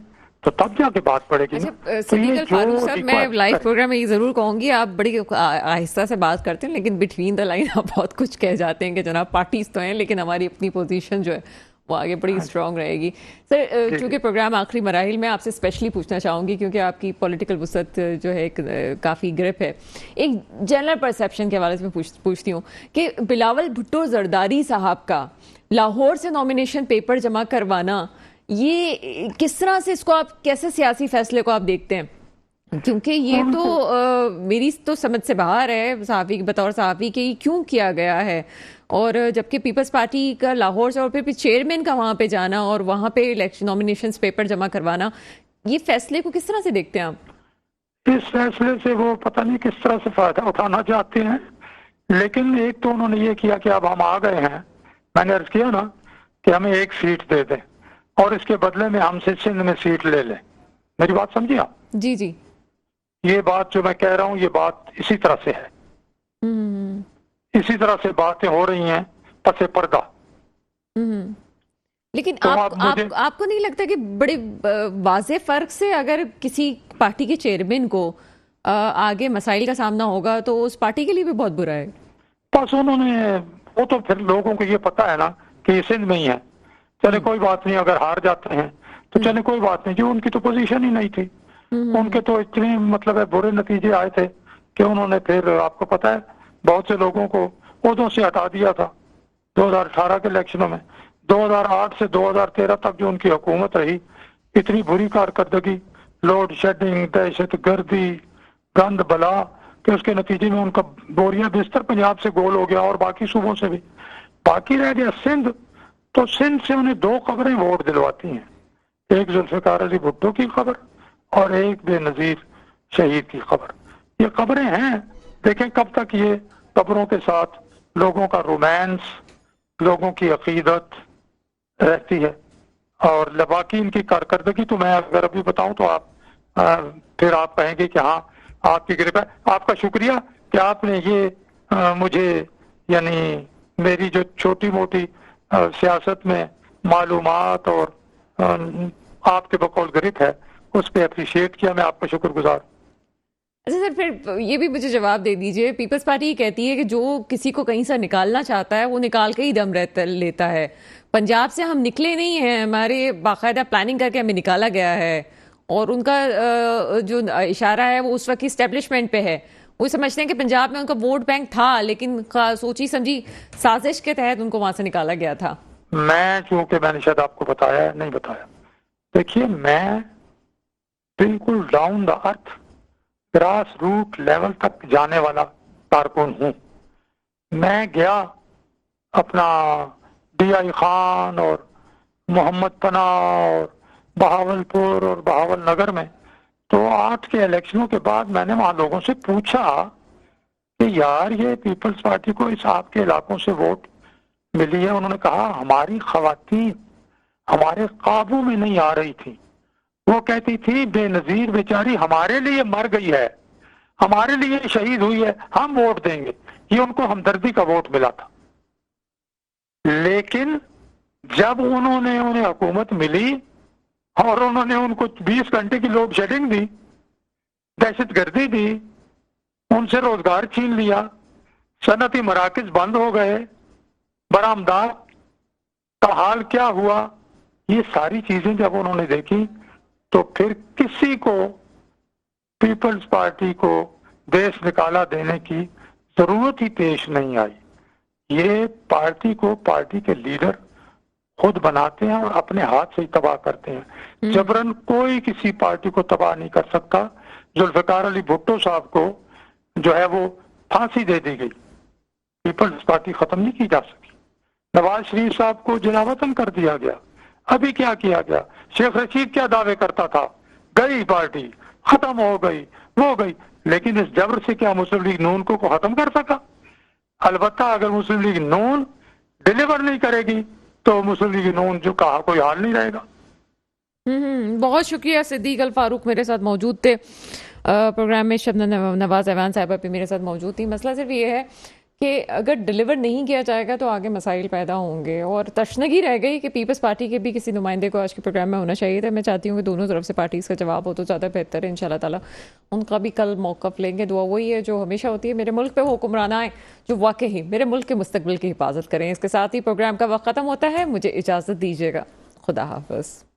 تو تب جا کے بات پڑے گی. اچھا صدیق الفاروق صاحب، میں لائیو پروگرام میں یہ ضرور کہوں گی، آپ بڑی آہستہ سے بات کرتے ہیں لیکن بٹوین دا لائن آپ بہت کچھ کہہ جاتے ہیں کہ جناب پارٹیز تو ہیں لیکن ہماری اپنی پوزیشن جو ہے وہ آگے بڑی اسٹرانگ رہے گی. سر چونکہ پروگرام آخری مراحل میں آپ سے اسپیشلی پوچھنا چاہوں گی کیونکہ آپ کی پولیٹیکل وسعت جو ہے ایک کافی گرپ ہے، ایک جنرل پرسیپشن کے حوالے سے میں پوچھتی ہوں کہ بلاول بھٹو زرداری صاحب کا لاہور سے نامینیشن پیپر جمع کروانا، یہ کس طرح سے اس کو آپ کیسے سیاسی فیصلے کو آپ دیکھتے ہیں؟ کیونکہ یہ تو میری تو سمجھ سے باہر ہے صحافی بطور صحافی کہ یہ کیوں کیا گیا ہے، اور جبکہ پیپلز پارٹی کا لاہور سے اور پھر چیئرمین کا وہاں پہ جانا اور وہاں پہ الیکشن نامینیشنز پیپر جمع کروانا، یہ فیصلے کو کس طرح سے دیکھتے ہیں آپ؟ اس فیصلے سے وہ پتہ نہیں کس طرح سے فائدہ اٹھانا چاہتے ہیں، لیکن ایک تو انہوں نے یہ کیا کہ اب ہم آ گئے ہیں، میں نے عرض کیا نا کہ ہمیں ایک سیٹ دے دیں اور اس کے بدلے میں ہم سے سندھ میں سیٹ لے لیں. میری بات سمجھے آپ؟ جی جی، یہ بات جو میں کہہ رہا ہوں یہ بات اسی طرح سے ہے، اسی طرح سے باتیں ہو رہی ہیں پس پردہ. لیکن آپ کو نہیں لگتا کہ بڑے واضح فرق سے اگر کسی پارٹی کے چیئرمین کو آگے مسائل کا سامنا ہوگا تو اس پارٹی کے لیے بھی بہت برا ہے؟ بس انہوں نے وہ تو پھر لوگوں کو یہ پتا ہے نا کہ یہ سندھ میں ہی ہے، چلے کوئی بات نہیں، اگر ہار جاتے ہیں تو چلے کوئی بات نہیں. جو ان کی تو پوزیشن ہی نہیں تھی، ان کے تو اتنے مطلب ہے برے نتیجے آئے تھے کہ انہوں نے پھر آپ کو پتا ہے بہت سے لوگوں کو عہدوں سے ہٹا دیا تھا 2018 کے الیکشنوں میں. 2008 سے 2013 تک جو ان کی حکومت رہی، اتنی بری کارکردگی، لوڈ شیڈنگ، دہشت گردی، گند بلا، کہ اس کے نتیجے میں ان کا بوریا بستر پنجاب سے گول ہو گیا اور باقی صوبوں سے بھی. باقی رہ گیا سندھ، تو سندھ سے انہیں 2 خبریں ووٹ دلواتی ہیں، ایک ذوالفقار علی بھٹو کی خبر اور ایک بے نظیر شہید کی خبر. یہ خبریں ہیں، دیکھیں کب تک یہ خبروں کے ساتھ لوگوں کا رومانس، لوگوں کی عقیدت رہتی ہے. اور باقی ان کی کارکردگی تو میں اگر ابھی بتاؤں تو آپ پھر آپ کہیں گے کہ ہاں آپ کی گرپ ہے. آپ کا شکریہ کہ آپ نے یہ مجھے یعنی میری جو چھوٹی موٹی سیاست میں معلومات اور آپ کے بقول گرپ ہے اس پہ اپریشیٹ کیا. میں آپ کا شکر گزار. اچھا سر، پھر یہ بھی مجھے جواب دے دیجئے، پیپلز پارٹی یہ کہتی ہے کہ جو کسی کو کہیں سے نکالنا چاہتا ہے وہ نکال کے ہی دم لیتا ہے. پنجاب سے ہم نکلے نہیں ہیں، ہمارے باقاعدہ پلاننگ کر کے ہمیں نکالا گیا ہے، اور ان کا جو اشارہ ہے وہ اس وقت کی اسٹیبلشمنٹ پہ ہے. وہ سمجھتے ہیں کہ پنجاب میں ان کا ووٹ بینک تھا لیکن سوچی سمجھی سازش کے تحت ان کو وہاں سے نکالا گیا تھا. میں چونکہ میں نے شاید آپ کو بتایا نہیں بتایا، دیکھیے میں بالکل down the earth grass root level تک جانے والا کارکن ہوں. میں گیا اپنا ڈی آئی خان اور محمد پناہ اور بہاول پور اور بہاول نگر میں، تو 8 کے الیکشنوں کے بعد میں نے وہاں لوگوں سے پوچھا کہ یار یہ پیپلز پارٹی کو اس آپ کے علاقوں سے ووٹ ملی ہے. انہوں نے کہا ہماری خواتین ہمارے قابو میں نہیں آ رہی تھی، وہ کہتی تھی بے نظیر بیچاری ہمارے لیے مر گئی ہے، ہمارے لیے شہید ہوئی ہے، ہم ووٹ دیں گے. یہ ان کو ہمدردی کا ووٹ ملا تھا. لیکن جب انہیں حکومت ملی اور انہوں نے ان کو 20 گھنٹے کی لوڈ شیڈنگ دی، دہشت گردی دی، ان سے روزگار چھین لیا، صنعتی مراکز بند ہو گئے، برآمدات کا حال کیا ہوا، یہ ساری چیزیں جب انہوں نے دیکھی تو پھر کسی کو پیپلز پارٹی کو دیش نکالا دینے کی ضرورت ہی پیش نہیں آئی۔ یہ پارٹی کو پارٹی کے لیڈر خود بناتے ہیں اور اپنے ہاتھ سے ہی تباہ کرتے ہیں۔ جبرن کوئی کسی پارٹی کو تباہ نہیں کر سکتا۔ ذوالفقار علی بھٹو صاحب کو جو ہے وہ پھانسی دے دی گئی، پیپلز پارٹی ختم نہیں کی جا سکی۔ نواز شریف صاحب کو جلا وطن کر دیا گیا۔ ابھی کیا کیا گیا؟ شیخ رشید کیا دعوے کرتا تھا؟ گئی پارٹی، ختم ہو گئی، وہ گئی، لیکن اس جبر سے کیا مسلم لیگ نون کو ختم کر سکا؟ البتہ اگر مسلم لیگ نون ڈیلیور نہیں کرے گی تو مسلم لیگ نون جو کہا کوئی حال نہیں رہے گا۔ بہت شکریہ صدیق الفاروق میرے ساتھ موجود تھے پروگرام میں۔ شبنم نواز ایوان صاحبہ بھی میرے ساتھ موجود تھی۔ مسئلہ صرف یہ ہے کہ اگر ڈیلیور نہیں کیا جائے گا تو آگے مسائل پیدا ہوں گے، اور تشنگی رہ گئی کہ پیپلز پارٹی کے بھی کسی نمائندے کو آج کے پروگرام میں ہونا چاہیے تھا۔ میں چاہتی ہوں کہ دونوں طرف سے پارٹیز کا جواب ہو تو زیادہ بہتر ہے، انشاءاللہ تعالیٰ ان کا بھی کل موقف لیں گے۔ دعا وہی ہے جو ہمیشہ ہوتی ہے، میرے ملک پہ وہ حکمران آئیں جو واقعی میرے ملک کے مستقبل کی حفاظت کریں۔ اس کے ساتھ ہی پروگرام کا وقت ختم ہوتا ہے، مجھے اجازت دیجیے گا، خدا حافظ۔